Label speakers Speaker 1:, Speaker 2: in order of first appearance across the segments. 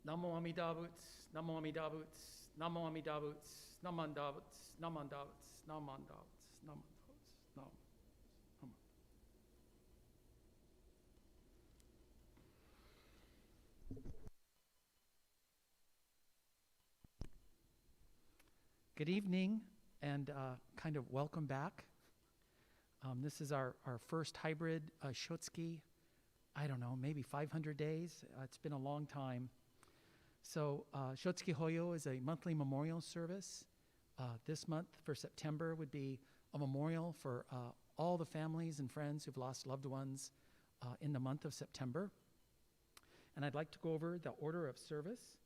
Speaker 1: Namo Amida Boots, Namo Amida Boots, Namo Amida Boots, Namanda Boots, Namanda Boots, Namanda Boots, Namanda Boots, Nam. Good evening, and kind of welcome back. This is our first hybrid Shotsuki, I don't know, maybe 500 days. It's been a long time. So Shotsuki Hoyo is a monthly memorial service. This month for September would be a memorial for all the families and friends who've lost loved ones in the month of September. And I'd like to go over the order of service.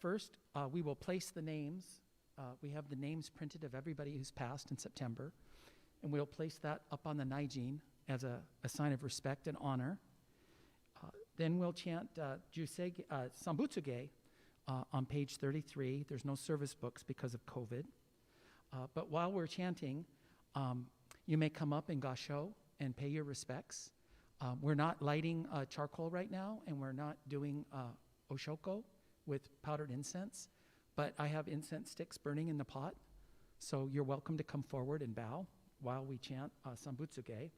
Speaker 1: First, we will place the names. We have the names printed of everybody who's passed in September, and we'll place that up on the Naijin as a sign of respect and honor. Then we'll chant Sambutsuge on page 33. There's no service books because of COVID. But while we're chanting, you may come up in Gasho and pay your respects. We're not lighting charcoal right now, and we're not doing oshoko with powdered incense. But I have incense sticks burning in the pot, so you're welcome to come forward and bow while we chant Sambutsuge.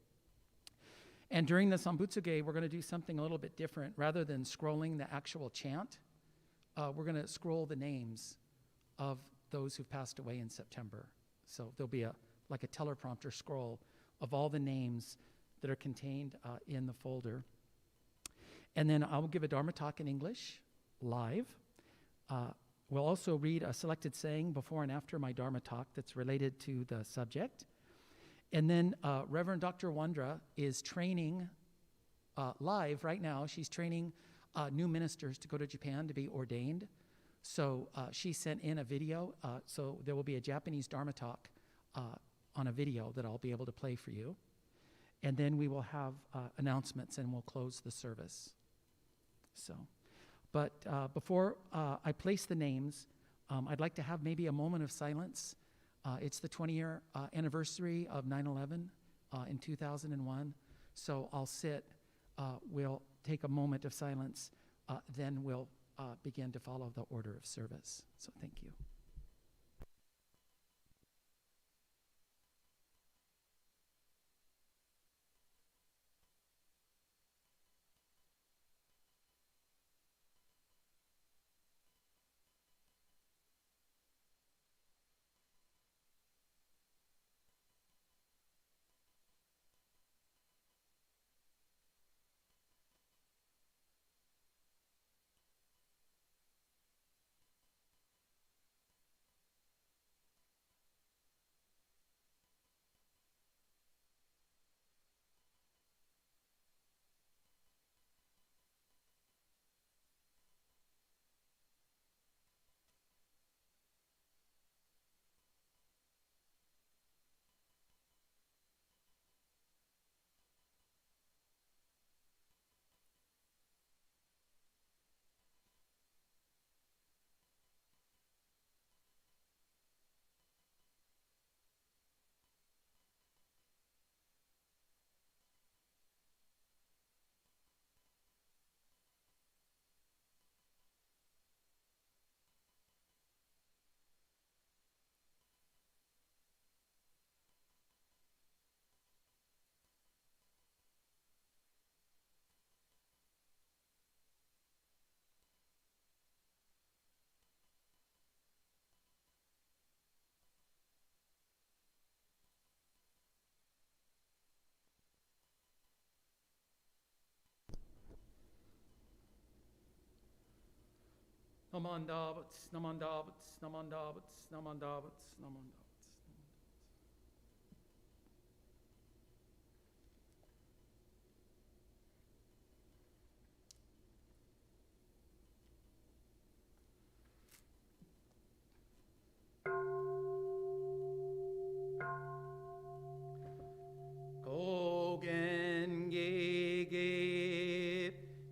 Speaker 1: And during the Sambutsuge, we're going to do something a little bit different. Rather than scrolling the actual chant, we're going to scroll the names of those who've passed away in September. So there'll be like a teleprompter scroll of all the names that are contained in the folder. And then I will give a Dharma talk in English live. We'll also read a selected saying before and after my Dharma talk that's related to the subject. And then Reverend Dr. Wondra is training live right now. She's training new ministers to go to Japan to be ordained. So she sent in a video. So there will be a Japanese Dharma talk on a video that I'll be able to play for you. And then we will have announcements and we'll close the service. But before I place the names, I'd like to have maybe a moment of silence. It's the 20-year anniversary of 9/11 in 2001. So I'll sit. We'll take a moment of silence. Then we'll begin to follow the order of service. So thank you. Namandavats, namandavats, namandavats, namandavats, namandavats. Kogen gege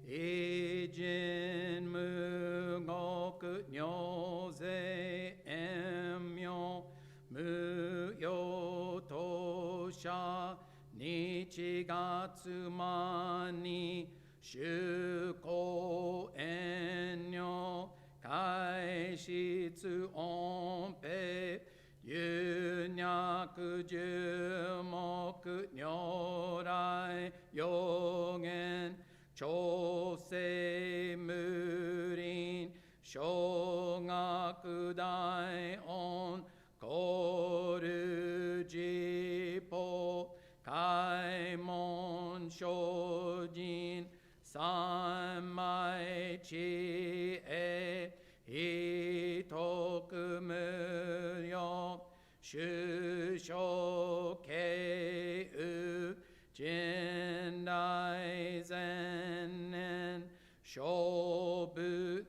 Speaker 1: ejin mugoku nyoze emyo muyo tosha nichigatsu mani shuko en
Speaker 2: 質音平有脈十目如来予言調整無輪小学大音コルジポ開門精進三昧知恵非徳無量修正慶雨近代前年小仏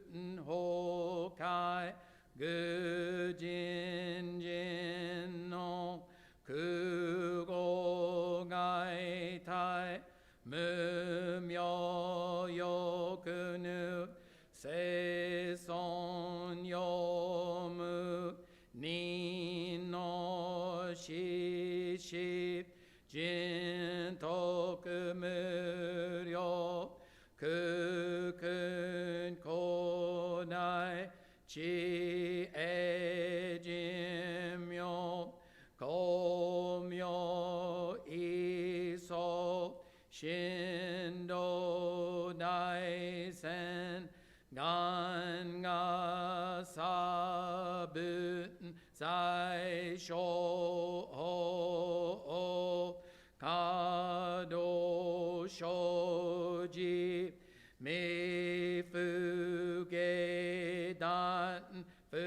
Speaker 2: 法界愚人人の空語外体無明欲ぬ生存用無人の死死人徳無量空君古代知恵人妙光明異相神道大仙願が差分在所可動生じ未不下段不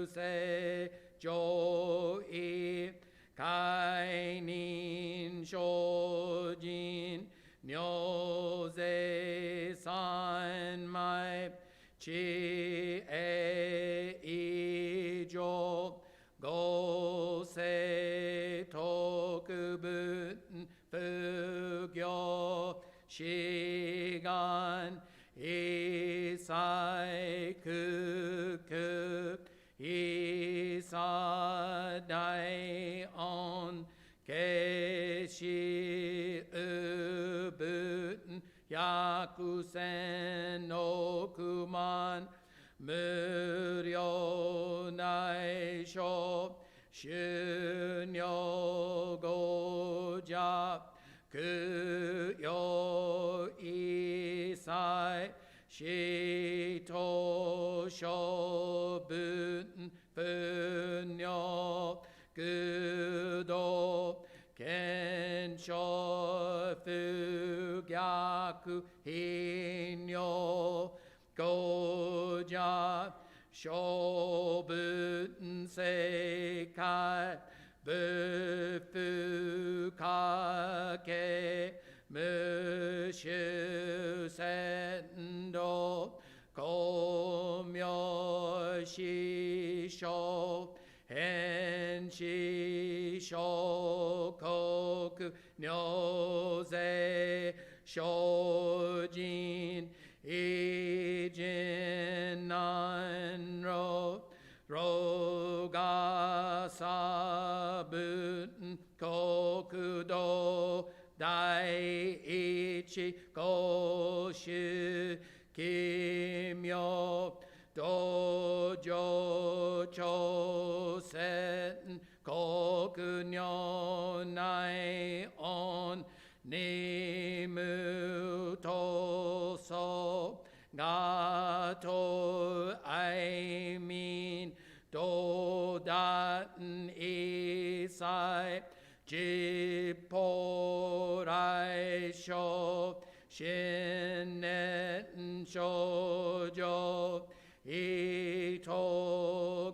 Speaker 2: 正上位解任精進如是三昧知恵以上五世特分不行志願一切空空一切大恩決しうぶ百千億万無量内所修行五者供養一切使徒諸分分量空洞賢書不逆頻尿五者小分世界不不可計無修仙道光明師匠変師小国如是精進異人難路老が差分国土第一公衆奇妙道場朝鮮国如内音任務闘争がと愛民道断一切実法来生新年少女人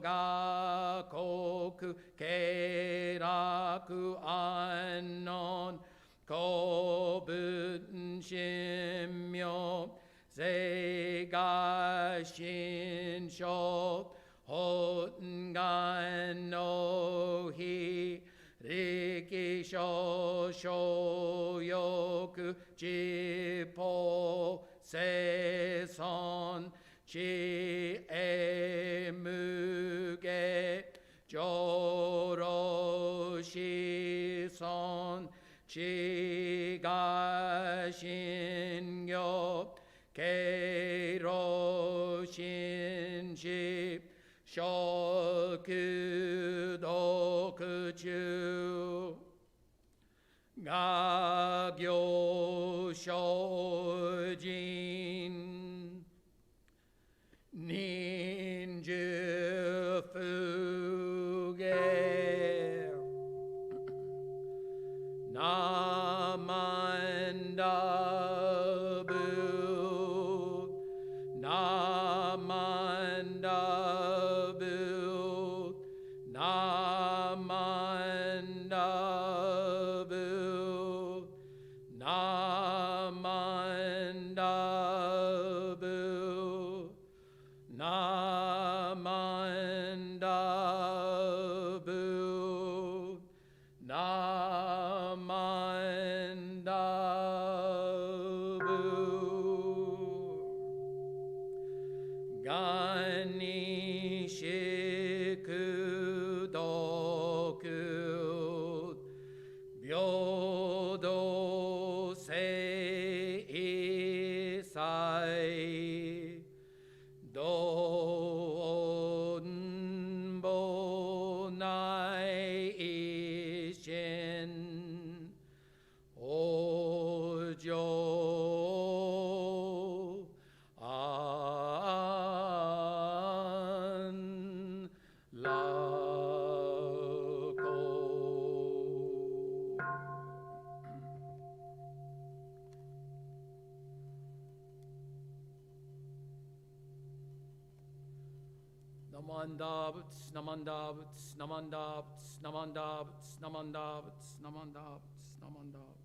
Speaker 2: が国経楽安穏公文神妙世が心象本願の日力所所欲実法生存知恵無下上老子孫知が信行敬老心志し食読中画行精進忍術不芸ナマンダブナマンダブナマンダブナマンダブナマンダブナマンダブガニシクドク平等性際どんぼない一心往生安楽Namandavats, namandavats, namandavats, namandavats, namandavats, namandavats, namandavats, namandavats,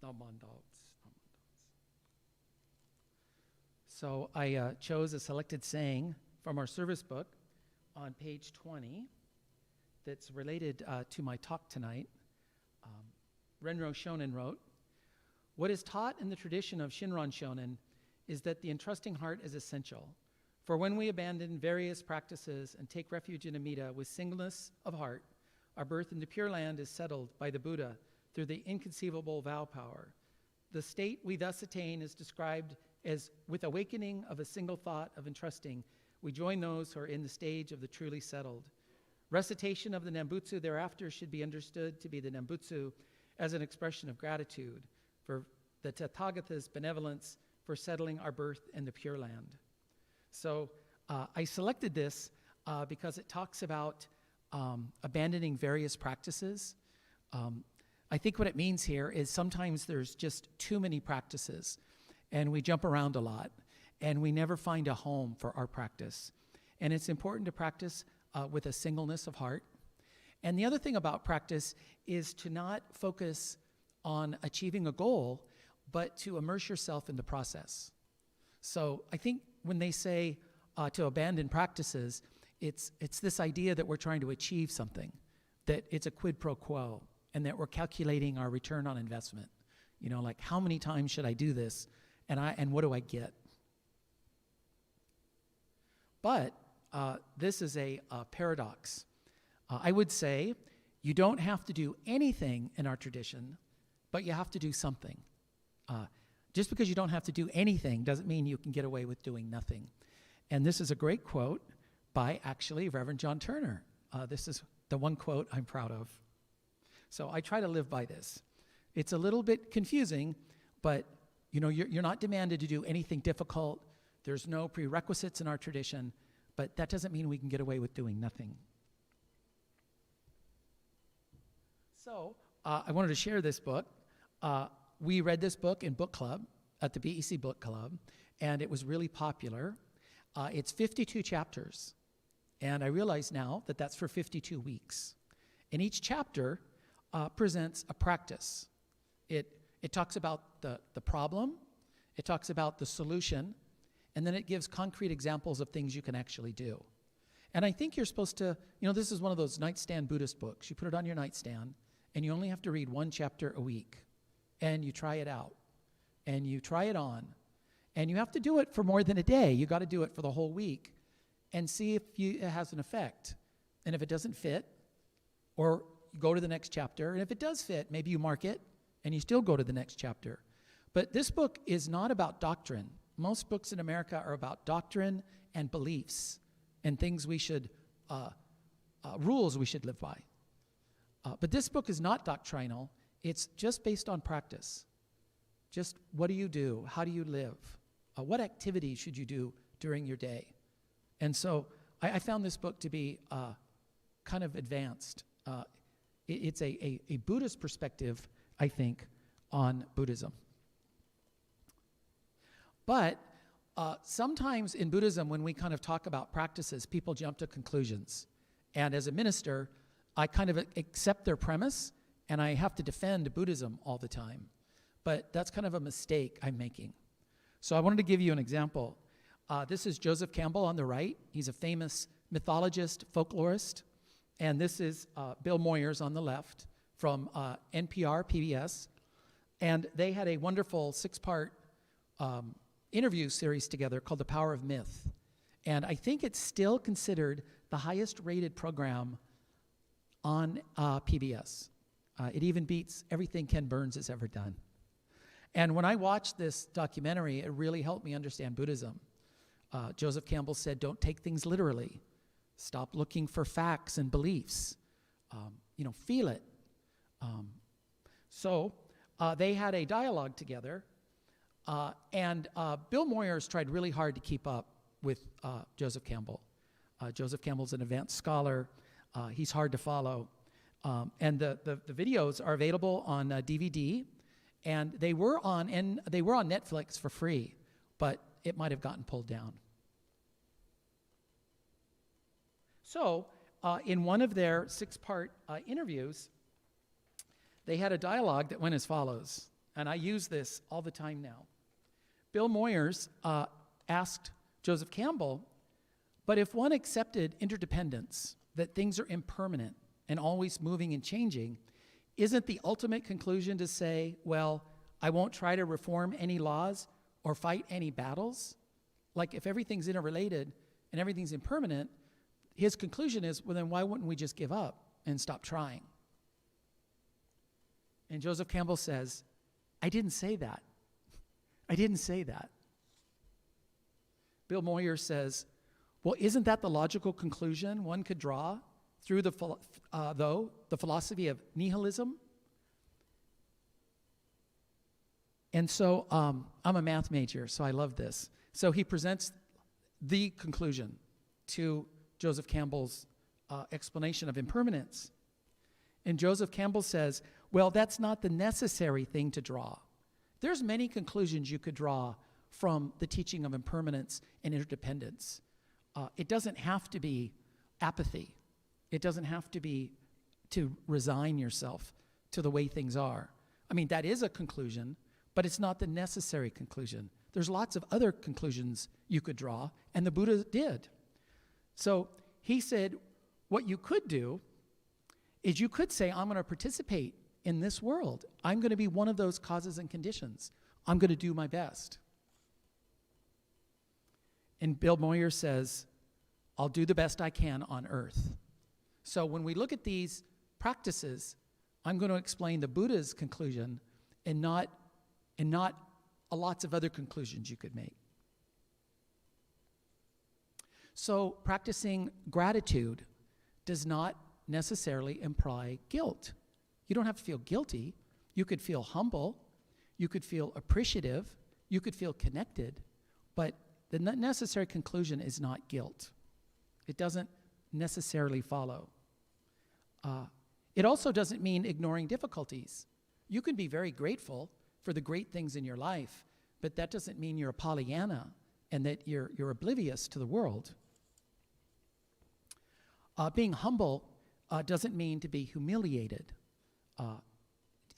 Speaker 2: namandavats.
Speaker 1: So I chose a selected saying from our service book on page 20 that's related to my talk tonight. Renro Shonin wrote, "What is taught in the tradition of Shinran Shonin is that the entrusting heart is essential. For when we abandon various practices and take refuge in Amida with singleness of heart, our birth into Pure Land is settled by the Buddha through the inconceivable vow power. The state we thus attain is described as with awakening of a single thought of entrusting, we join those who are in the stage of the truly settled. Recitation of the Nembutsu thereafter should be understood to be the Nembutsu as an expression of gratitude for the Tathagata's benevolence for settling our birth in the Pure Land." So I selected this because it talks about abandoning various practices. I think what it means here is sometimes there's just too many practices and we jump around a lot and we never find a home for our practice. And it's important to practice with a singleness of heart. And the other thing about practice is to not focus on achieving a goal, but to immerse yourself in the process. So I think when they say to abandon practices, it's this idea that we're trying to achieve something, that it's a quid pro quo, and that we're calculating our return on investment. You know, like how many times should I do this, and what do I get? But this is a paradox. I would say you don't have to do anything in our tradition, but you have to do something. Just because you don't have to do anything doesn't mean you can get away with doing nothing. And this is a great quote by actually Rev Jon Turner. This is the one quote I'm proud of. So I try to live by this. It's a little bit confusing, but you know, you're not demanded to do anything difficult. There's no prerequisites in our tradition, but that doesn't mean we can get away with doing nothing. So I wanted to share this book. We read this book in book club at the BEC Book Club, and it was really popular. It's 52 chapters, and I realize now that that's for 52 weeks. And each chapter presents a practice. It talks about the problem, it talks about the solution, and then it gives concrete examples of things you can actually do. And I think you're supposed to, you know, this is one of those nightstand Buddhist books. You put it on your nightstand, and you only have to read one chapter a week. And you try it out. And you try it on. And you have to do it for more than a day. You got to do it for the whole week and see if it has an effect. And if it doesn't fit, or go to the next chapter. And if it does fit, maybe you mark it and you still go to the next chapter. But this book is not about doctrine. Most books in America are about doctrine and beliefs and things we should, rules we should live by. But this book is not doctrinal. It's just based on practice. Just what do you do? How do you live? What activities should you do during your day? And so I found this book to be kind of advanced. It's a Buddhist perspective, I think, on Buddhism. But sometimes in Buddhism, when we kind of talk about practices, people jump to conclusions. And as a minister, I kind of accept their premise, and I have to defend Buddhism all the time. But that's kind of a mistake I'm making. So I wanted to give you an example. This is Joseph Campbell on the right. He's a famous mythologist, folklorist. And this is Bill Moyers on the left from NPR, PBS. And they had a wonderful 6-part interview series together called The Power of Myth. And I think it's still considered the highest rated program on PBS. It even beats everything Ken Burns has ever done. And when I watched this documentary, it really helped me understand Buddhism. Joseph Campbell said, don't take things literally. Stop looking for facts and beliefs. Feel it. So they had a dialogue together, and Bill Moyers tried really hard to keep up with Joseph Campbell. Joseph Campbell's an advanced scholar. He's hard to follow. And the videos are available on DVD, and they were on Netflix for free, but it might have gotten pulled down. So in one of their 6-part interviews, they had a dialogue that went as follows, and I use this all the time now. Bill Moyers asked Joseph Campbell, but if one accepted interdependence, that things are impermanent and always moving and changing, isn't the ultimate conclusion to say, well, I won't try to reform any laws or fight any battles? Like if everything's interrelated and everything's impermanent, his conclusion is, well, then why wouldn't we just give up and stop trying? And Joseph Campbell says, I didn't say that. I didn't say that. Bill Moyers says, well, isn't that the logical conclusion one could draw through the philosophy of nihilism? And so I'm a math major, so I love this. So he presents the conclusion to Joseph Campbell's explanation of impermanence. And Joseph Campbell says, well, that's not the necessary thing to draw. There's many conclusions you could draw from the teaching of impermanence and interdependence. It doesn't have to be apathy. It doesn't have to be to resign yourself to the way things are. I mean, that is a conclusion, but it's not the necessary conclusion. There's lots of other conclusions you could draw, and the Buddha did. So he said, what you could do is you could say, I'm going to participate in this world. I'm going to be one of those causes and conditions. I'm going to do my best. And Bill Moyers says, I'll do the best I can on earth. So when we look at these practices, I'm going to explain the Buddha's conclusion and not lots of other conclusions you could make. So practicing gratitude does not necessarily imply guilt. You don't have to feel guilty. You could feel humble. You could feel appreciative. You could feel connected. But the necessary conclusion is not guilt. It doesn't necessarily follow. It also doesn't mean ignoring difficulties. You can be very grateful for the great things in your life, but that doesn't mean you're a Pollyanna and that you're oblivious to the world. Being humble doesn't mean to be humiliated.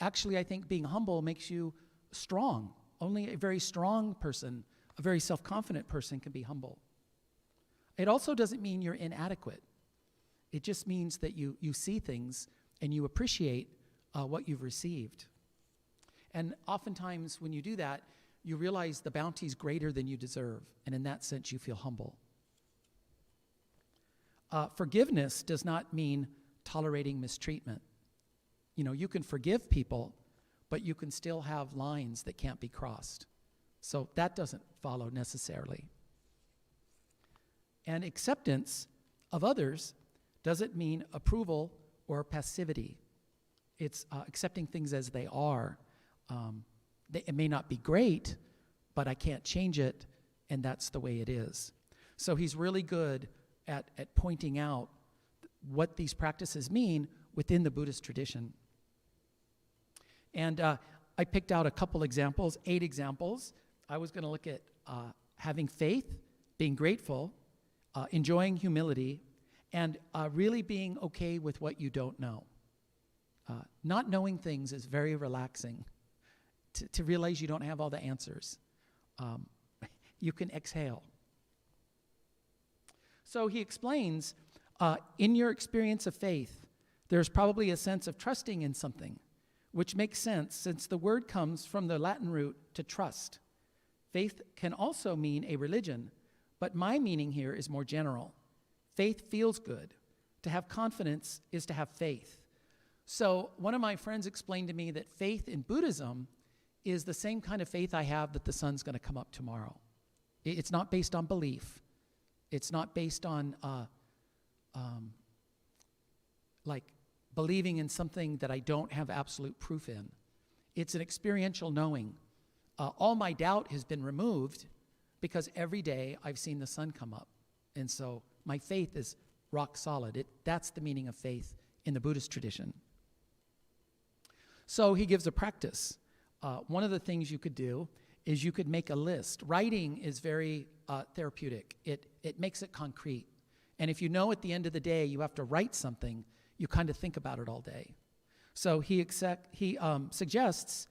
Speaker 1: Actually, I think being humble makes you strong. Only a very strong person, a very self-confident person can be humble. It also doesn't mean you're inadequate. It just means that you see things and you appreciate what you've received. And oftentimes when you do that, you realize the bounty is greater than you deserve. And in that sense, you feel humble. Forgiveness does not mean tolerating mistreatment. you can forgive people, but you can still have lines that can't be crossed. So that doesn't follow necessarily. And acceptance of others doesn't mean approval or passivity. It's accepting things as they are. It may not be great, but I can't change it, and that's the way it is. So he's really good at pointing out what these practices mean within the Buddhist tradition. And I picked out a couple examples, 8 examples. I was going to look at having faith, being grateful, enjoying humility, and really being okay with what you don't know. Not knowing things is very relaxing. To realize you don't have all the answers. You can exhale. So he explains, in your experience of faith, there's probably a sense of trusting in something, which makes sense since the word comes from the Latin root to trust. Faith can also mean a religion, but my meaning here is more general. Faith feels good. To have confidence is to have faith. So one of my friends explained to me that faith in Buddhism is the same kind of faith I have that the sun's going to come up tomorrow. It's not based on belief. It's not based on like believing in something that I don't have absolute proof in. It's an experiential knowing. All my doubt has been removed because every day I've seen the sun come up. And so my faith is rock solid. That's the meaning of faith in the Buddhist tradition. So he gives a practice. One of the things you could do is you could make a list. Writing is very therapeutic. It makes it concrete. And if you know at the end of the day you have to write something, you kind of think about it all day. So he suggests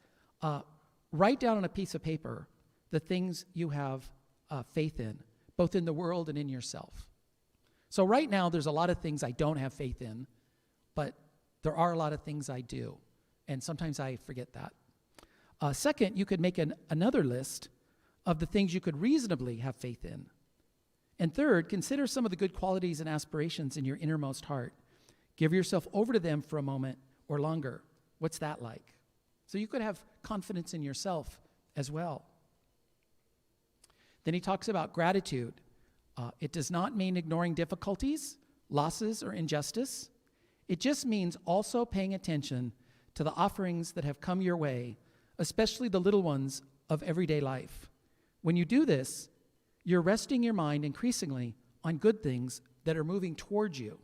Speaker 1: write down on a piece of paper the things you have faith in, both in the world and in yourself. So right now there's a lot of things I don't have faith in, but there are a lot of things I do. And sometimes I forget that. Second, you could make another list of the things you could reasonably have faith in. And third, consider some of the good qualities and aspirations in your innermost heart. Give yourself over to them for a moment or longer. What's that like? So you could have confidence in yourself as well. Then he talks about gratitude. It does not mean ignoring difficulties, losses, or injustice. It just means also paying attention to the offerings that have come your way, especially the little ones of everyday life. When you do this, you're resting your mind increasingly on good things that are moving towards you,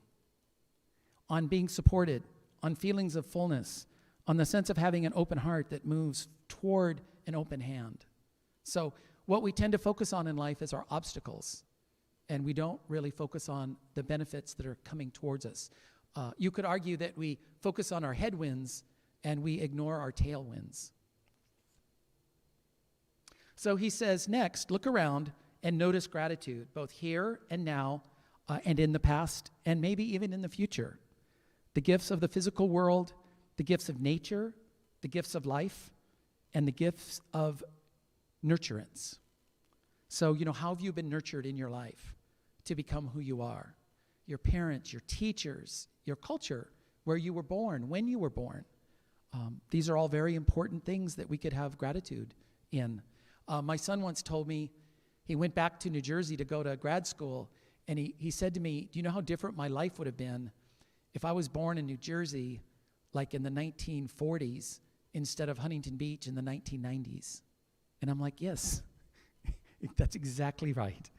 Speaker 1: on being supported, on feelings of fullness, on the sense of having an open heart that moves toward an open hand. So what we tend to focus on in life is our obstacles, and we don't really focus on the benefits that are coming towards us. You could argue that we focus on our headwinds and we ignore our tailwinds. So he says, next, look around and notice gratitude, both here and now, and in the past, and maybe even in the future. The gifts of the physical world, the gifts of nature, the gifts of life, and the gifts of nurturance. So, how have you been nurtured in your life to become who you are? Your parents, your teachers, your culture, where you were born, when you were born. These are all very important things that we could have gratitude in. My son once told me, he went back to New Jersey to go to grad school, and he said to me, do you know how different my life would have been if I was born in New Jersey, like in the 1940s, instead of Huntington Beach in the 1990s? And I'm like, yes, that's exactly right.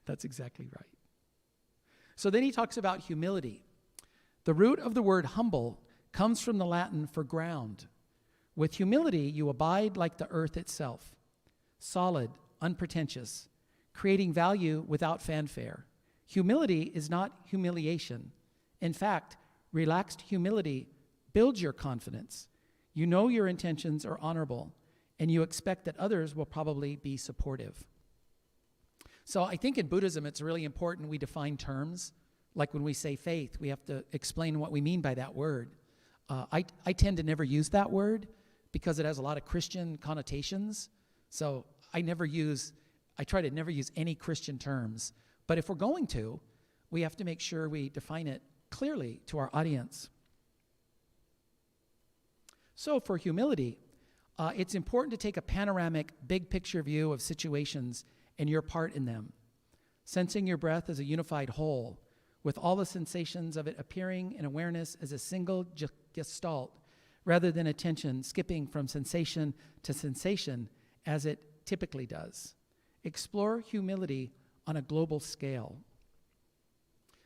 Speaker 1: That's exactly right. So then he talks about humility. The root of the word humble comes from the Latin for ground. With humility, you abide like the earth itself, solid, unpretentious, creating value without fanfare. Humility is not humiliation. In fact, relaxed humility builds your confidence. You know your intentions are honorable, and you expect that others will probably be supportive. So I think in Buddhism, it's really important we define terms. Like when we say faith, we have to explain what we mean by that word. I tend to never use that word because it has a lot of Christian connotations. So I try to never use any Christian terms. But if we're going to, we have to make sure we define it clearly to our audience. So for humility, it's important to take a panoramic, big picture view of situations and your part in them, sensing your breath as a unified whole, with all the sensations of it appearing in awareness as a single gestalt, rather than attention skipping from sensation to sensation as it typically does. Explore humility on a global scale.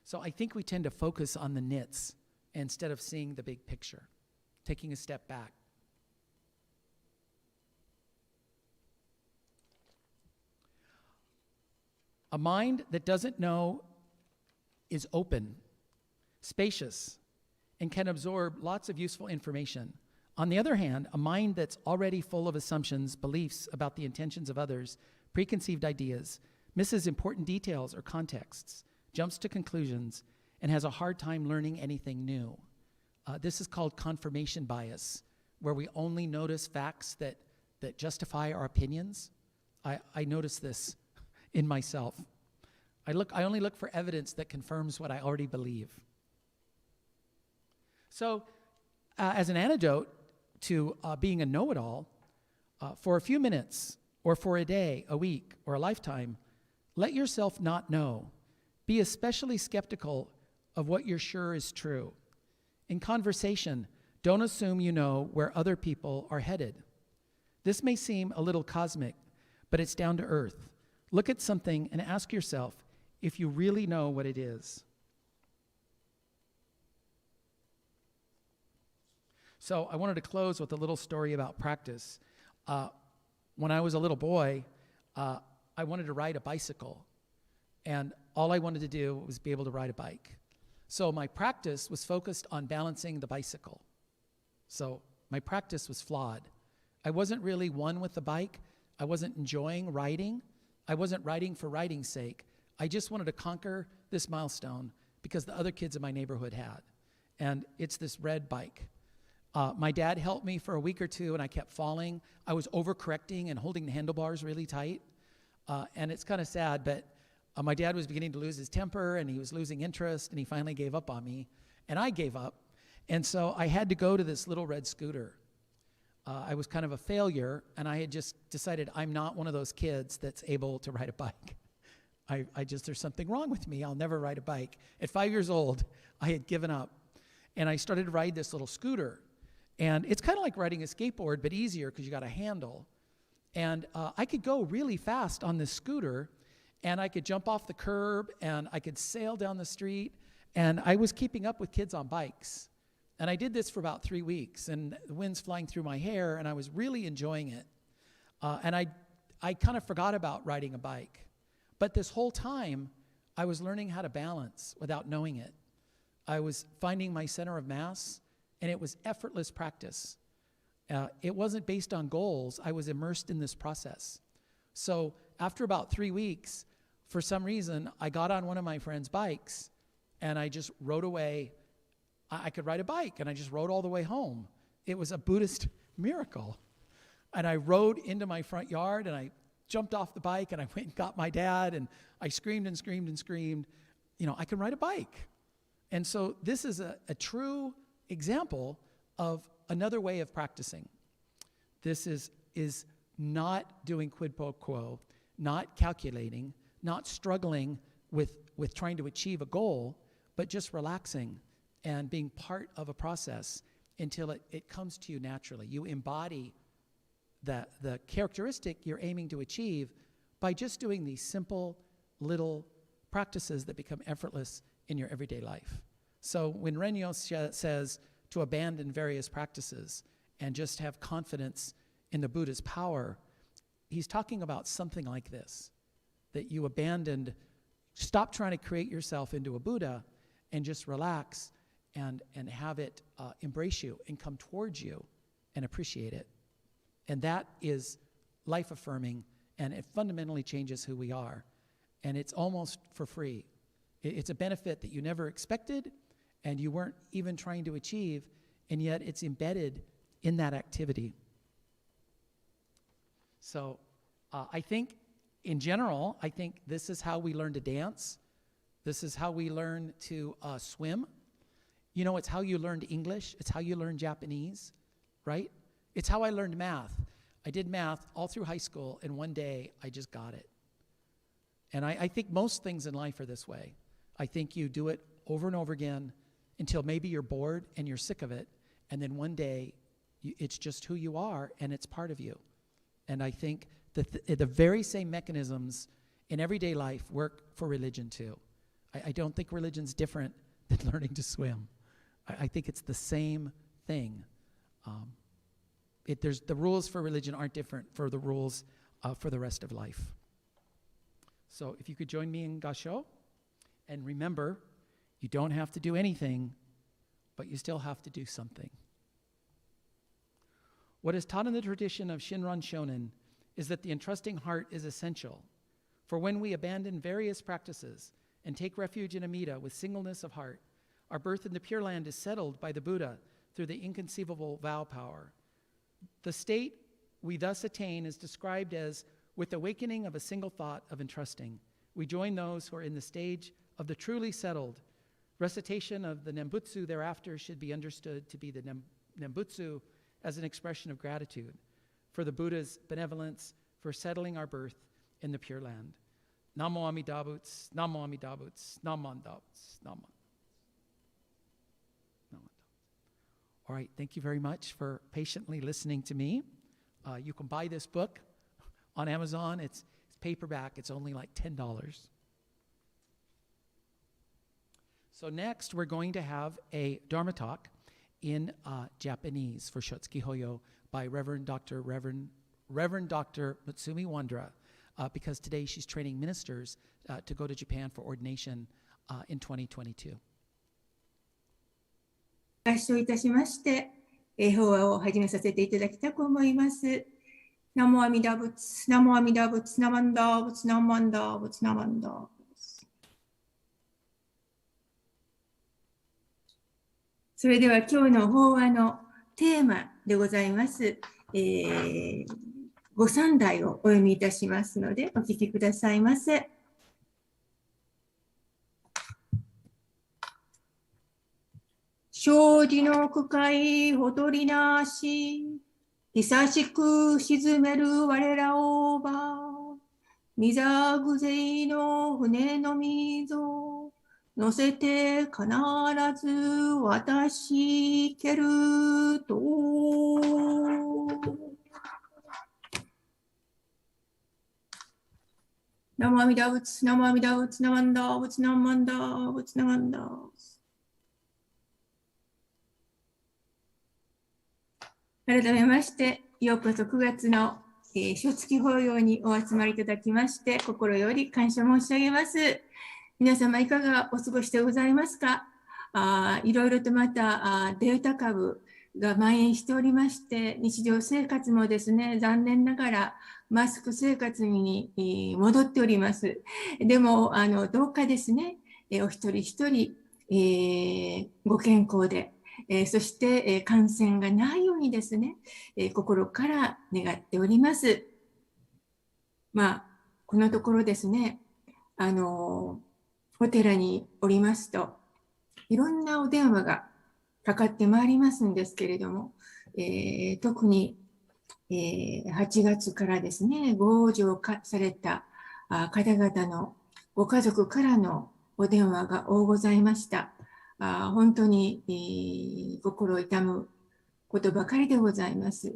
Speaker 1: So I think we tend to focus on the nits instead of seeing the big picture, taking a step back. A mind that doesn't know is open, spacious, and can absorb lots of useful information. On the other hand, a mind that's already full of assumptions, beliefs about the intentions of others, preconceived ideas, misses important details or contexts, jumps to conclusions, and has a hard time learning anything new. This is called confirmation bias, where we only notice facts that justify our opinions. I notice this in myself. I only look for evidence that confirms what I already believe. So, as an antidote to being a know-it-all, for a few minutes, or for a day, a week, or a lifetime, let yourself not know. Be especially skeptical of what you're sure is true. In conversation, don't assume you know where other people are headed. This may seem a little cosmic, but it's down to earth. Look at something and ask yourself if you really know what it is. So I wanted to close with a little story about practice. When I was a little boy, I wanted to ride a bicycle. And all I wanted to do was be able to ride a bike. So my practice was focused on balancing the bicycle. So my practice was flawed. I wasn't really one with the bike. I wasn't enjoying riding. I wasn't riding for riding's sake. I just wanted to conquer this milestone because the other kids in my neighborhood had. And it's this red bike. My dad helped me for a week or two, and I kept falling. I was overcorrecting and holding the handlebars really tight. And it's kind of sad, but my dad was beginning to lose his temper, and he was losing interest, and he finally gave up on me. And I gave up. And so I had to go to this little red scooter. I was kind of a failure, and I had just decided I'm not one of those kids that's able to ride a bike. There's something wrong with me. I'll never ride a bike. At 5 years old, I had given up. And I started to ride this little scooter. And it's kind of like riding a skateboard, but easier because you got a handle. And I could go really fast on this scooter, and I could jump off the curb, and I could sail down the street, and I was keeping up with kids on bikes. And I did this for about 3 weeks, and the wind's flying through my hair, and I was really enjoying it. And I kind of forgot about riding a bike. But this whole time, I was learning how to balance without knowing it. I was finding my center of mass, and it was effortless practice. It wasn't based on goals. I was immersed in this process. So after about 3 weeks, for some reason, I got on one of my friend's bikes, and I just rode away. I could ride a bike, and I just rode all the way home. It was a Buddhist miracle. And I rode into my front yard, and I jumped off the bike, and I went and got my dad, and I screamed and screamed and screamed. I can ride a bike. And so this is a true example of another way of practicing. This is not doing quid pro quo, not calculating, not struggling with trying to achieve a goal, but just relaxing and being part of a process until it comes to you naturally. You embody the characteristic you're aiming to achieve by just doing these simple little practices that become effortless in your everyday life. So when Renyo says to abandon various practices and just have confidence in the Buddha's power, he's talking about something like this, that you stop trying to create yourself into a Buddha and just relax and have it embrace you and come towards you and appreciate it. And that is life-affirming, and it fundamentally changes who we are. And it's almost for free. It's a benefit that you never expected and you weren't even trying to achieve, and yet it's embedded in that activity. So I think, in general, this is how we learn to dance. This is how we learn to swim. It's how you learned English. It's how you learn Japanese. right? It's how I learned math. I did math all through high school, and one day I just got it. And I think most things in life are this way. I think you do it over and over again until maybe you're bored and you're sick of it, and then one day it's just who you are and it's part of you. And I think that the very same mechanisms in everyday life work for religion too. I don't think religion's different than learning to swim. I think it's the same thing. The rules for religion aren't different for the rules for the rest of life. So if you could join me in Gasho, and remember, you don't have to do anything, but you still have to do something. What is taught in the tradition of Shinran Shonin is that the entrusting heart is essential. For when we abandon various practices and take refuge in Amida with singleness of heart, our birth in the Pure Land is settled by the Buddha through the inconceivable vow power. The state we thus attain is described as with awakening of a single thought of entrusting. We join those who are in the stage of the truly settled. Recitation of the Nembutsu thereafter should be understood to be the Nembutsu as an expression of gratitude for the Buddha's benevolence for settling our birth in the Pure Land. Namo Amida Butsu, Namo Amida Butsu, Namo Amida Butsu, Namo. All right, thank you very much for patiently listening to me. You can buy this book on Amazon. It's paperback. It's only like $10. So next, we're going to have a Dharma talk in Japanese for Shotsuki Hoyo by Reverend Dr. Mutsumi Wondra, because today she's training ministers to go to Japan for ordination in 2022.
Speaker 3: 合唱いたしまして、法話を始めさせていただきたく思います。ナモアミダ仏、ナモアミダ仏、ナマンダ仏、ナマンダ仏、ナマンダ仏。それでは今日の法話のテーマでございます。ご三代をお読みいたしますのでお聞きくださいませ。生じの深いほとりなし、久しく沈める我らをば、みざぐぜいの船の溝、乗せて必ず私けると。ナモアミダ仏、ナモアミダ仏、ナマンダ仏、ナマンダ仏、ナマンダ仏。改めまして、ようこそ9月の初月法要にお集まりいただきまして、心より感謝申し上げます。皆様、いかがお過ごしでございますか。いろいろとまたデルタ株が蔓延しておりまして、日常生活もですね、残念ながらマスク生活に戻っております。でも、どうかですね、お一人一人、ご健康で、そして、感染がないようにですね、心から願っております。このところですね、お寺におりますと、いろんなお電話がかかってまいりますんですけれども、特に、8月からですね、ご往生された方々のご家族からのお電話が多ございました。本当に、心痛むことばかりでございます。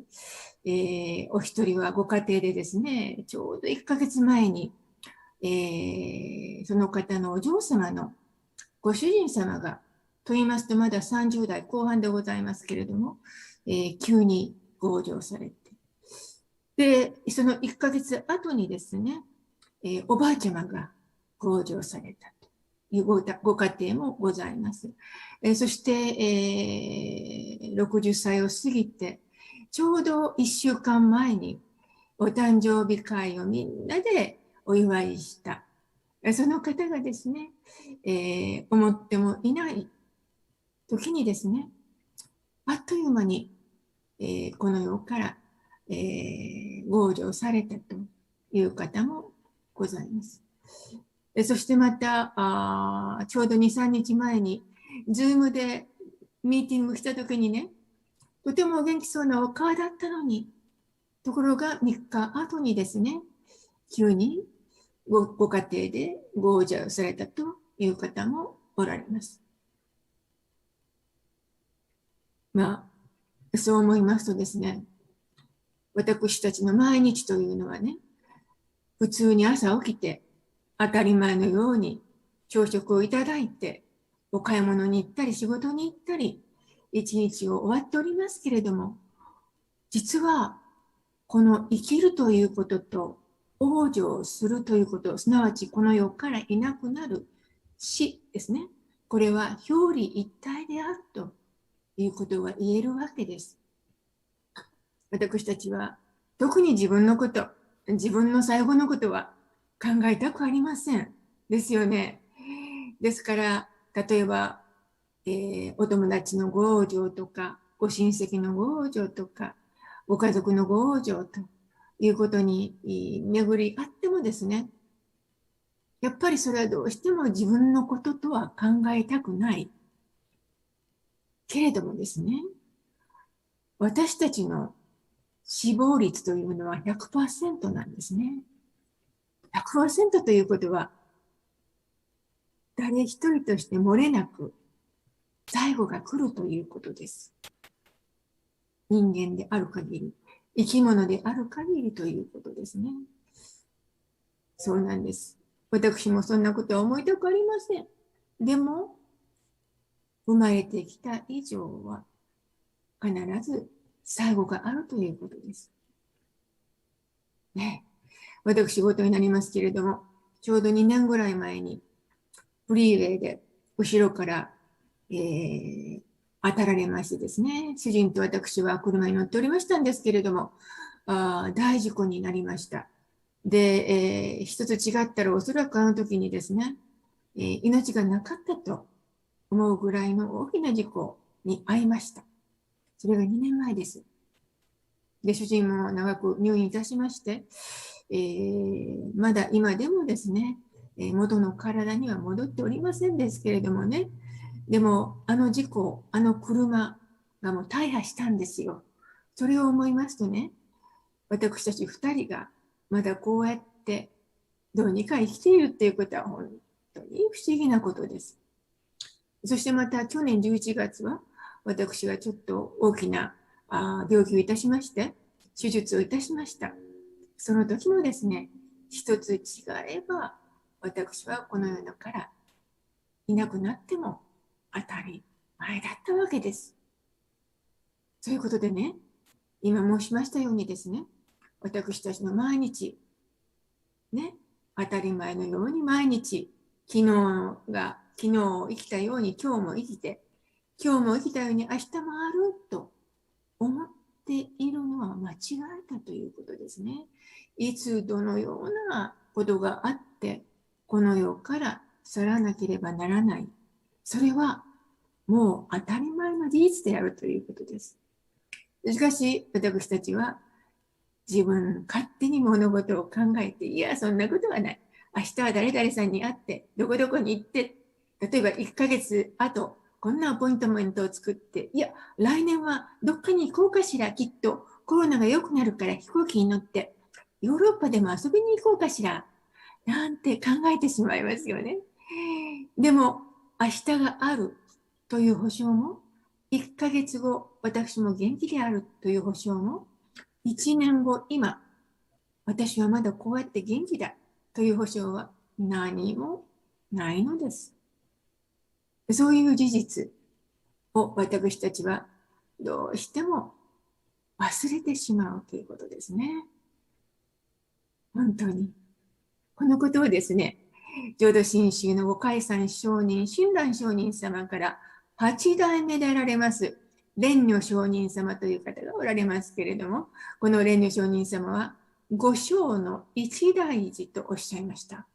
Speaker 3: お一人はご家庭でですね、ちょうど1ヶ月前に、その方のお嬢様のご主人様が、と言いますとまだ30代後半でございますけれども、急にご往生されて、で、その1ヶ月後にですね、おばあちゃまがご往生されたというご家庭もございます。そして、60歳を過ぎて、ちょうど1週間前にお誕生日会をみんなでお祝いした。その方がですね、思ってもいない時にですね、あっという間に、この世から、ご往生されたという方もございます。そしてまた、ちょうど2、3日前に、Zoom でミーティングした時にね、とてもお元気そうなお顔だったのに、ところが3日後にですね、急にご家庭でご往生されたという方もおられます。まあ、そう思いますとですね、私たちの毎日というのはね、普通に朝起きて当たり前のように朝食をいただいて、お買い物に行ったり仕事に行ったり、一日を終わっておりますけれども、実はこの生きるということと往生するということ、すなわちこの世からいなくなる死ですね。これは表裏一体であるということが言えるわけです。私たちは特に自分のこと、自分の最後のことは考えたくありません。ですよね。ですから、例えば、お友達のご往生とか、ご親戚のご往生とか、ご家族のご往生ということに巡り合ってもですね、やっぱりそれはどうしても自分のこととは考えたくない。けれどもですね、私たちの死亡率というのは 100% なんですね。100% ということは、誰一人として漏れなく最後が来るということです。人間である限り、生き物である限りということですね。そうなんです。私もそんなことは思いたくありません。でも、生まれてきた以上は、必ず最後があるということです。ね。私事になりますけれども、ちょうど2年ぐらい前に、フリーウェイで後ろから、当たられましてですね、主人と私は車に乗っておりましたんですけれども、大事故になりました。で、一つ違ったらおそらくあの時にですね、命がなかったと思うぐらいの大きな事故に遭いました。それが2年前です。で、主人も長く入院いたしまして、まだ今でもですね、元の体には戻っておりませんですけれどもね、でもあの事故、あの車がもう大破したんですよ。それを思いますとね、私たち2人がまだこうやってどうにか生きているっていうことは本当に不思議なことです。そしてまた去年11月は私がちょっと大きな病気をいたしまして、手術をいたしました。その時もですね、一つ違えば私はこの世のからいなくなっても当たり前だったわけです。ということでね、今申しましたようにですね、私たちの毎日、ね、当たり前のように毎日、昨日生きたように今日も生きて、今日も生きたように明日もあると思っているのは間違えたということですね。いつどのようなことがあって、この世から去らなければならない。それはもう当たり前の事実であるということです。しかし、私たちは自分勝手に物事を考えて、いや、そんなことはない。明日は誰々さんに会って、どこどこに行って、例えば1ヶ月後、こんなアポイントメントを作って、いや、来年はどっかに行こうかしら、きっとコロナが良くなるから飛行機に乗って、ヨーロッパでも遊びに行こうかしら、なんて考えてしまいますよね。でも、明日があるという保証も、1ヶ月後、私も元気であるという保証も、1年後、今、私はまだこうやって元気だという保証は何もないのです。そういう事実を私たちはどうしても忘れてしまうということですね。本当に。このことをですね、浄土真宗のご開山上人、親鸞上人様から8代目であられます、蓮如上人様という方がおられますけれども、この蓮如上人様は、五章の一大事とおっしゃいました。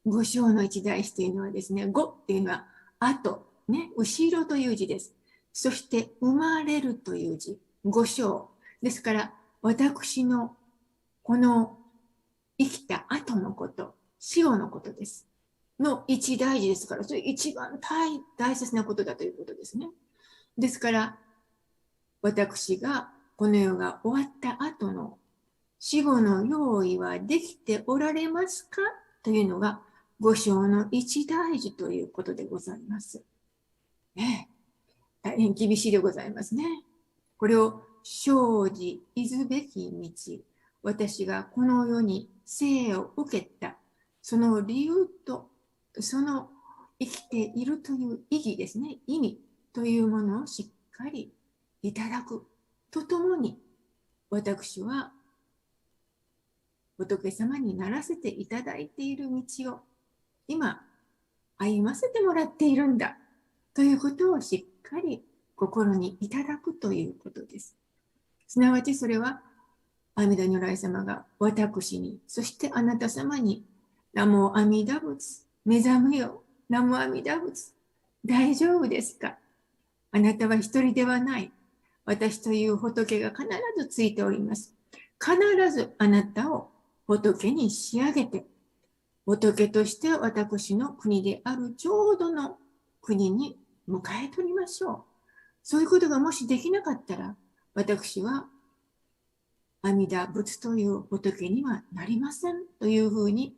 Speaker 3: 五章の一大事というのはですね、五っていうのは、後、ね、後ろという字です。そして、生まれるという字、五章。ですから、私のこの生きた後のこと、死後のことです。の一大事ですから、それ一番大切なことだということですね。ですから、私がこの世が終わった後の死後の用意はできておられますかというのが五章の一大事ということでございます。ね、大変厳しいでございますね。これを生じいずべき道、私がこの世に生を受けた、その理由と、その生きているという意義ですね、意味というものをしっかりいただくとともに、私は仏様にならせていただいている道を今歩ませてもらっているんだということをしっかり心にいただくということです。すなわちそれは阿弥陀如来様が私に、そしてあなた様に、南無阿弥陀仏、目覚めよ、南無阿弥陀仏、大丈夫ですか？あなたは一人ではない。私という仏が必ずついております。必ずあなたを仏に仕上げて、仏として私の国である浄土の国に迎え取りましょう。そういうことがもしできなかったら、私は阿弥陀仏という仏にはなりませんというふうに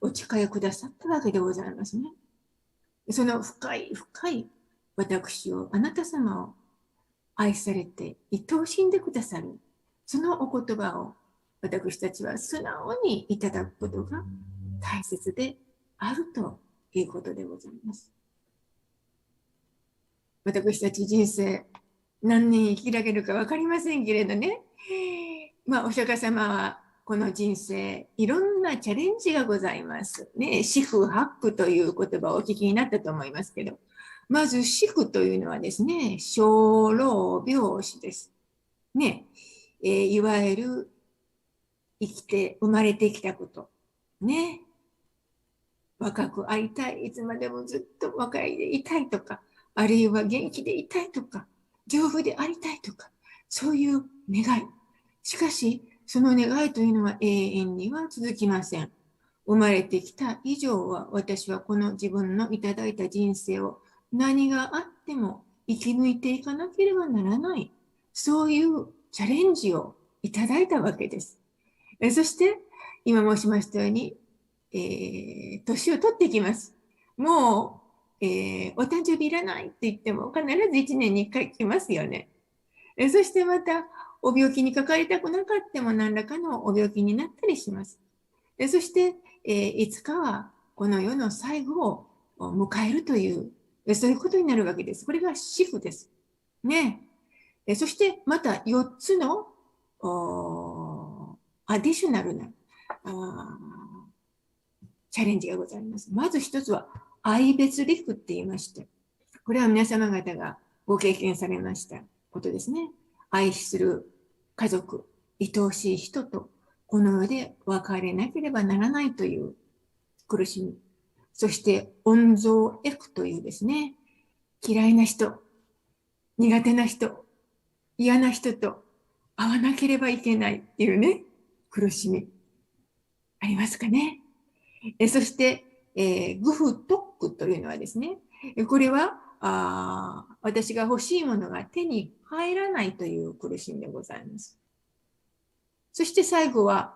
Speaker 3: お誓いくださったわけでございますね。その深い深い私を、あなた様を愛されて愛おしんでくださる、そのお言葉を私たちは素直にいただくことが大切であるということでございます。私たち人生何年生きられるか分かりませんけれどね、お釈迦様はこの人生いろんなチャレンジがございますね。四苦八苦という言葉をお聞きになったと思いますけど、まず四苦というのはですね、生老病死ですね。いわゆる生きて生まれてきたことね、若くありたい、いつまでもずっと若いでいたいとか、あるいは元気でいたいとか、丈夫でありたいとか、そういう願い。しかしその願いというのは永遠には続きません。生まれてきた以上は、私はこの自分のいただいた人生を何があっても生き抜いていかなければならない、そういうチャレンジをいただいたわけです。そして今申しましたように、年を取ってきます。もう、お誕生日いらないって言っても必ず1年に1回来ますよね。そしてまたお病気にかかりたくなかっても何らかのお病気になったりします。そして、いつかはこの世の最後を迎えるという、そういうことになるわけです。これが死苦です。ね。そしてまた4つのアディショナルなチャレンジがございます。まず一つは愛別離苦って言いまして、これは皆様方がご経験されましたことですね。愛する家族、愛おしい人とこの世で別れなければならないという苦しみ、そして温存エクというですね、嫌いな人、苦手な人、嫌な人と会わなければいけないっていうね、苦しみありますかね。そして、愚不特苦というのはですね、これは私が欲しいものが手に入らないという苦しみでございます。そして最後は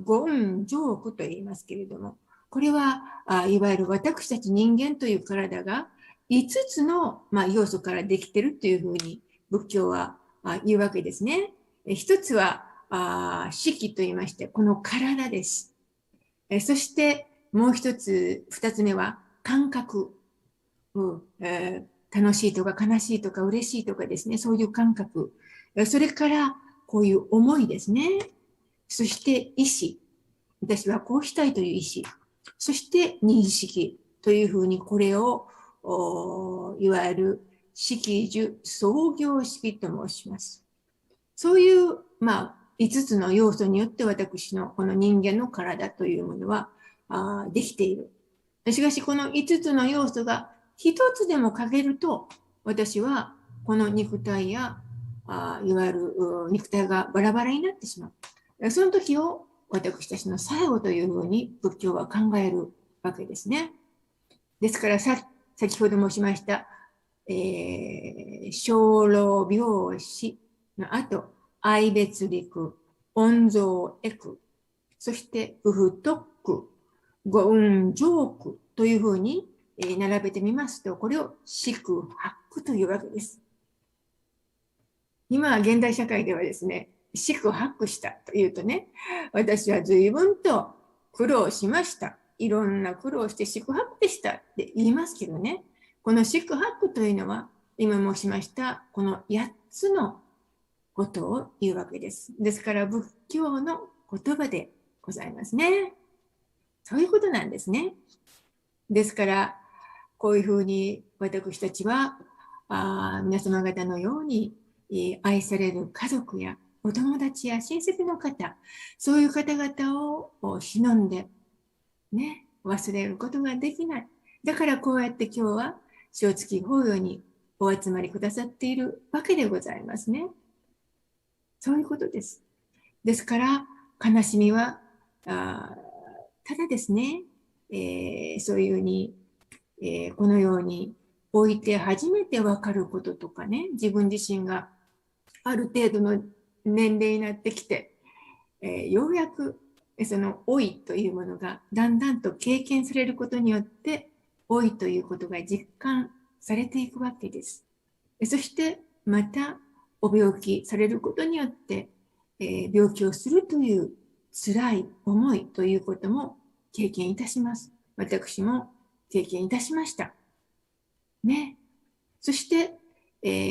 Speaker 3: 五運浄苦と言いますけれども、これはいわゆる私たち人間という体が5つの、要素からできているというふうに仏教は言うわけですね。一つは色と言いまして、この体です。そしてもう一つ、二つ目は感覚、楽しいとか悲しいとか嬉しいとかですね、そういう感覚。それからこういう思いですね。そして意志。私はこうしたいという意志。そして認識というふうに、これをいわゆる識受創業式と申します。そういう5つの要素によって私のこの人間の体というものはできている。しかしこの5つの要素が1つでも欠けると、私はこの肉体やいわゆる肉体がバラバラになってしまう。その時を私たちの最後というふうに仏教は考えるわけですね。ですから先ほど申しました、生老病死の後、愛別陸、恩蔵益、そして不不特苦、五運浄苦というふうに並べてみますと、これを四苦八苦というわけです。今、現代社会ではですね、四苦八苦したというとね、私は随分と苦労しました。いろんな苦労して四苦八苦でしたって言いますけどね、この四苦八苦というのは、今申しましたこの8つのことを言うわけです。ですから仏教の言葉でございますね。そういうことなんですね。ですから、こういうふうに私たちは皆様方のように愛される家族やお友達や親戚の方、そういう方々を忍んで、ね、忘れることができない。だからこうやって今日は正月法要にお集まりくださっているわけでございますね。そういうことです。ですから悲しみはただですね、そういうふうに、このように置いて初めて分かることとかね、自分自身がある程度の年齢になってきて、ようやくその老いというものがだんだんと経験されることによって老いということが実感されていくわけです。そしてまたお病気されることによって、病気をするという辛い思いということも経験いたします。私も経験いたしました。ね。そして、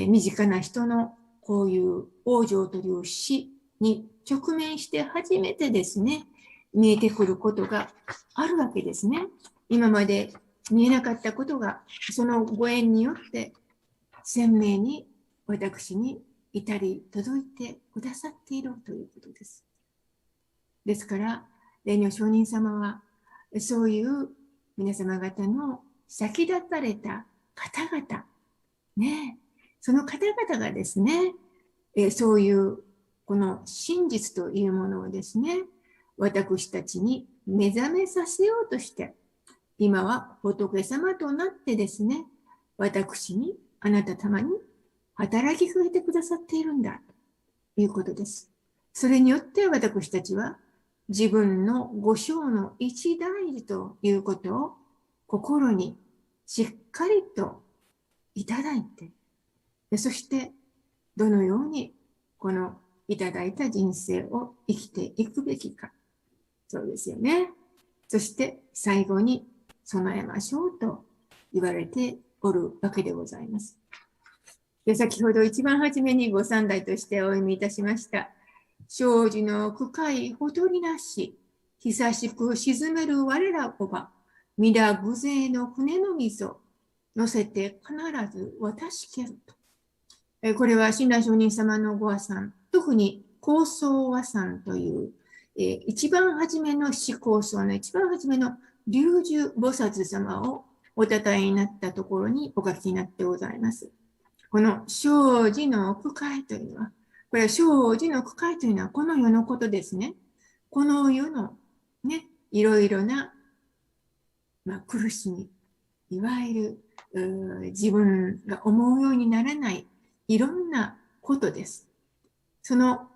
Speaker 3: 身近な人のこういう往生という死に直面して初めてですね、見えてくることがあるわけですね。今まで見えなかったことが、そのご縁によって鮮明に私に至り届いてくださっているということです。ですから、霊如上人様は、そういう皆様方の先立たれた方々、ね、その方々がですね、そういうこの真実というものをですね、私たちに目覚めさせようとして、今は仏様となってですね、私に、あなた様に働きかけてくださっているんだということです。それによって私たちは自分のご生の一大事ということを心にしっかりといただいて、そしてどのようにこのいただいた人生を生きていくべきか。そうですよね。そして最後に備えましょうと言われておるわけでございます。で、先ほど一番初めにご三代としてお読みいたしました。生じの深いほとりなし、久しく沈める我ら子ば、皆無勢の船の水を乗せて必ず渡しけると。これは親鸞上人様のご和算、特に高僧和算という、一番初めの四高僧の一番初めの龍樹菩薩様をおたたえになったところにお書きになってございます。この生じの苦海というのは、これは生じの苦海というのはこの世のことですね。この世のね、いろいろな、苦しみ、いわゆる自分が思うようにならないいろんなことです。その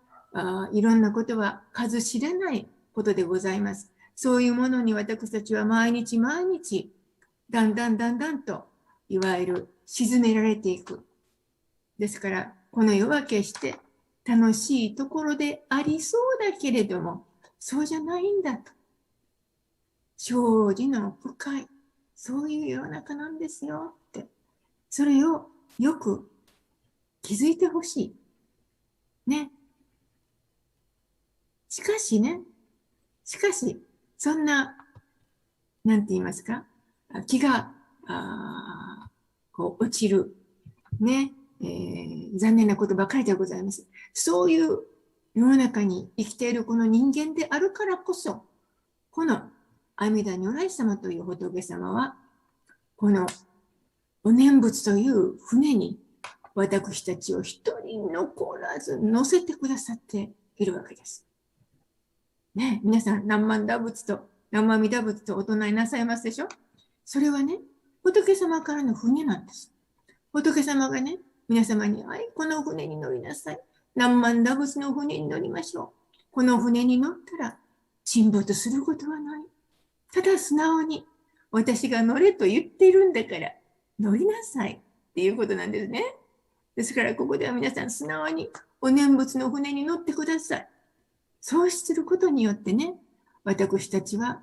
Speaker 3: いろんなことは数知れないことでございます。そういうものに私たちは毎日毎日だんだんといわゆる沈められていく。ですからこの世は決して楽しいところでありそうだけれどもそうじゃないんだと。生じの深いそういう世の中なんですよって、それをよく気づいてほしい。ね。しかし、そんな、なんて言いますか、気がこう落ちる、ね、残念なことばかりでございます。そういう世の中に生きているこの人間であるからこそ、この阿弥陀如来様という仏様は、このお念仏という船に私たちを一人残らず乗せてくださっているわけです。ね、皆さん、南無阿弥陀仏とお唱えなさいますでしょ。それはね、仏様からの船なんです。仏様がね、皆様に、はい、この船に乗りなさい。何万打仏の船に乗りましょう。この船に乗ったら沈没することはない。ただ素直に私が乗れと言っているんだから乗りなさいっていうことなんですね。ですからここでは皆さん素直にお念仏の船に乗ってください。そうすることによってね、私たちは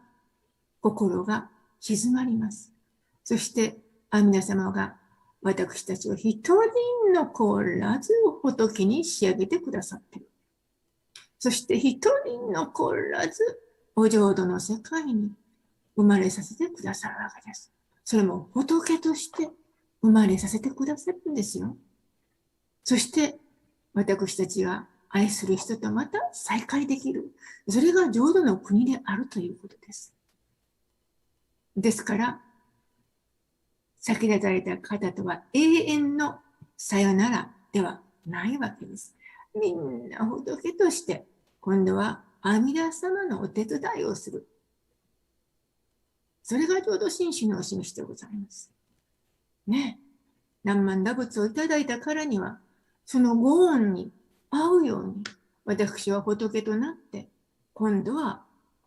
Speaker 3: 心が静まります。そして阿弥陀様が私たちを一人残らず仏に仕上げてくださっている。そして一人残らずお浄土の世界に生まれさせてくださるわけです。それも仏として生まれさせてくださるんですよ。そして私たちが愛する人とまた再会できる。それが浄土の国であるということです。ですから、先立たれた方とは永遠のさよならではないわけです。みんな仏として今度は阿弥陀様のお手伝いをする。それが浄土真宗のお示しでございます。ね。何万打仏をいただいたからには、そのご恩に合うように、私は仏となって、今度は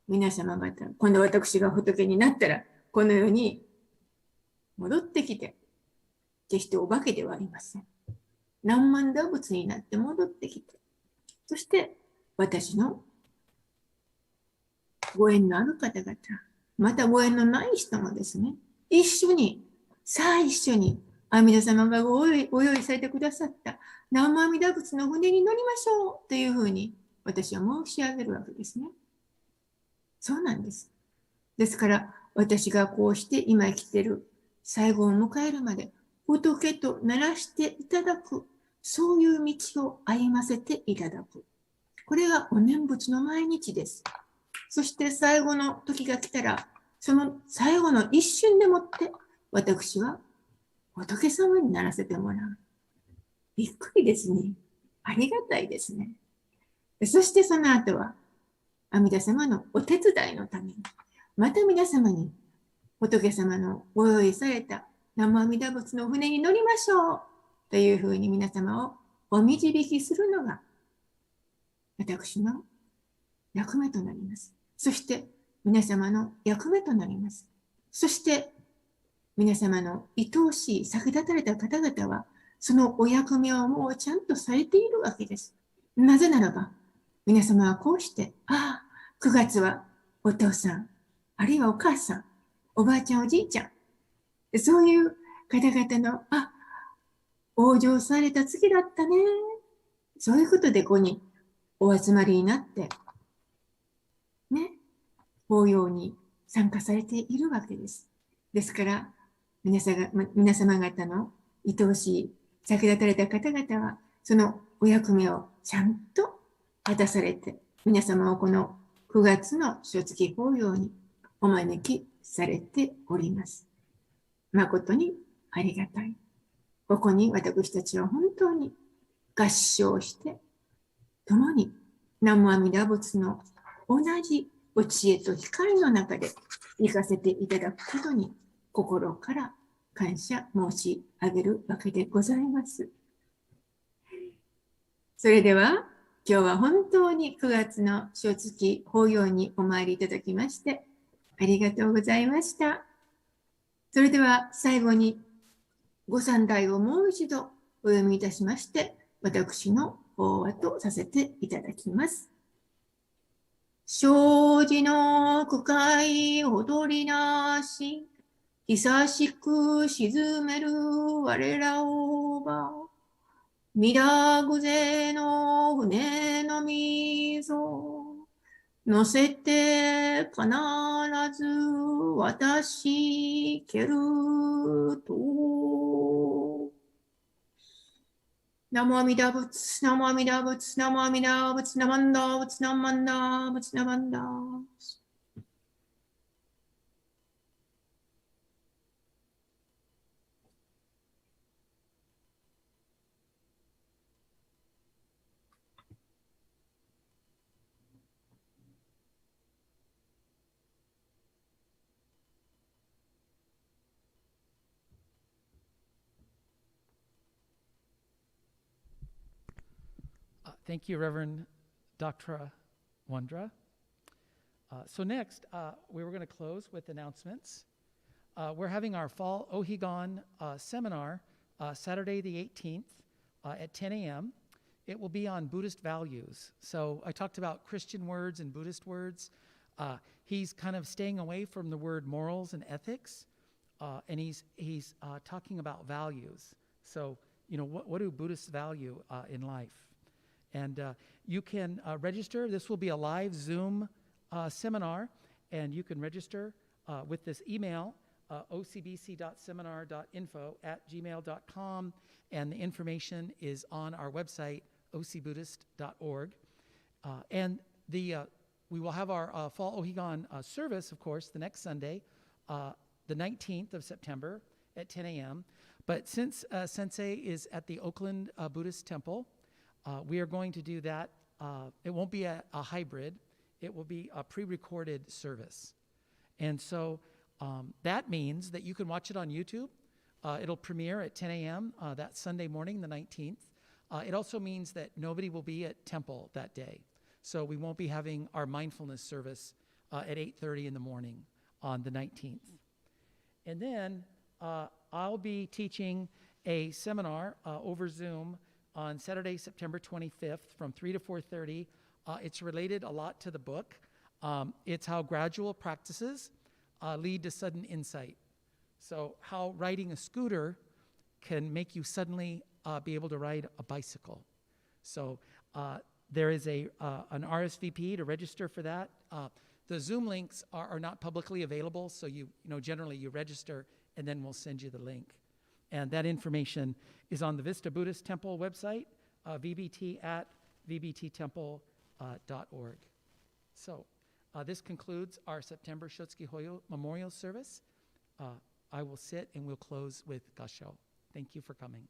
Speaker 3: 皆様方、今度私が仏になったら、この世に戻ってきて、決してお化けではありません。何万打仏になって戻ってきて、そして私のご縁のある方々、またご縁のない人もですね、一緒に、さあ一緒に、阿弥陀様がご用意されてくださった南無阿弥陀仏の船に乗りましょうというふうに私は申し上げるわけですね。そうなんです。ですから私がこうして今生きている最後を迎えるまで仏とならしていただく、そういう道を歩ませていただく。これがお念仏の毎日です。そして最後の時が来たら、その最後の一瞬でもって私は仏様にならせてもらう。びっくりですね。ありがたいですね。そしてその後は、阿弥陀様のお手伝いのために、また皆様に仏様のご用意された南無阿弥陀仏の船に乗りましょうというふうに皆様をお導きするのが私の役目となります。そして皆様の役目となります。そして皆様の愛おしい先立たれた方々はそのお役目をもうちゃんとされているわけです。なぜならば皆様はこうして、ああ、9月はお父さん、あるいはお母さん、おばあちゃん、おじいちゃん、そういう方々の、往生された次だったね。そういうことでここにお集まりになって、ね、法要に参加されているわけです。ですから、皆様方の愛おしい先立たれた方々は、そのお役目をちゃんと果たされて、皆様をこの9月の初月法要にお招きされております。誠にありがたい。ここに私たちは本当に合唱して、共に南無阿弥陀仏の同じお知恵と光の中で生かせていただくことに心から感謝申し上げるわけでございます。それでは今日は本当に9月の初月法要にお参りいただきましてありがとうございました。それでは最後にご三代をもう一度お読みいたしまして私の法話とさせていただきます。生じの深い踊りなし、久しく沈める我らをば、みだぐぜの船の溝、乗せて必ず私けると。ナモアミダ仏、ナモアミダ仏、ナモアミダ仏、ナマンダ仏、ナマンダ仏、ナマンダ仏。
Speaker 1: Thank you, Reverend Dr. Wondra. So next, we were going to close with announcements. We're having our Fall Ohigan seminar Saturday the 18th at 10 a.m. It will be on Buddhist values. So I talked about Christian words and Buddhist words. He's kind of staying away from the word morals and ethics, and he's talking about values. So, you know, what do Buddhists value in life? And you can register. This will be a live Zoom seminar, and you can register with this email, ocbc.seminar.info@gmail.com, and the information is on our website, ocbuddhist.org. And we will have our Fall Ohigan service, of course, the next Sunday, the 19th of September at 10 a.m. But since Sensei is at the Oakland Buddhist Temple, we are going to do that. It won't be a hybrid. It will be a pre-recorded service. And so that means that you can watch it on YouTube. It'll premiere at 10 a.m. That Sunday morning, the 19th. It also means that nobody will be at temple that day. So we won't be having our mindfulness service at 8:30 in the morning on the 19th. And then I'll be teaching a seminar over Zoom on Saturday, September 25th from 3 to 4:30. It's related a lot to the book. It's how gradual practices lead to sudden insight. So how riding a scooter can make you suddenly be able to ride a bicycle. So there is an RSVP to register for that. The Zoom links are not publicly available, so generally you register and then we'll send you the link. And that information is on the Vista Buddhist Temple website, vbt@vbttemple.org. So this concludes our September Shotsuki Hoyo Memorial Service. I will sit and we'll close with Gasho. Thank you for coming.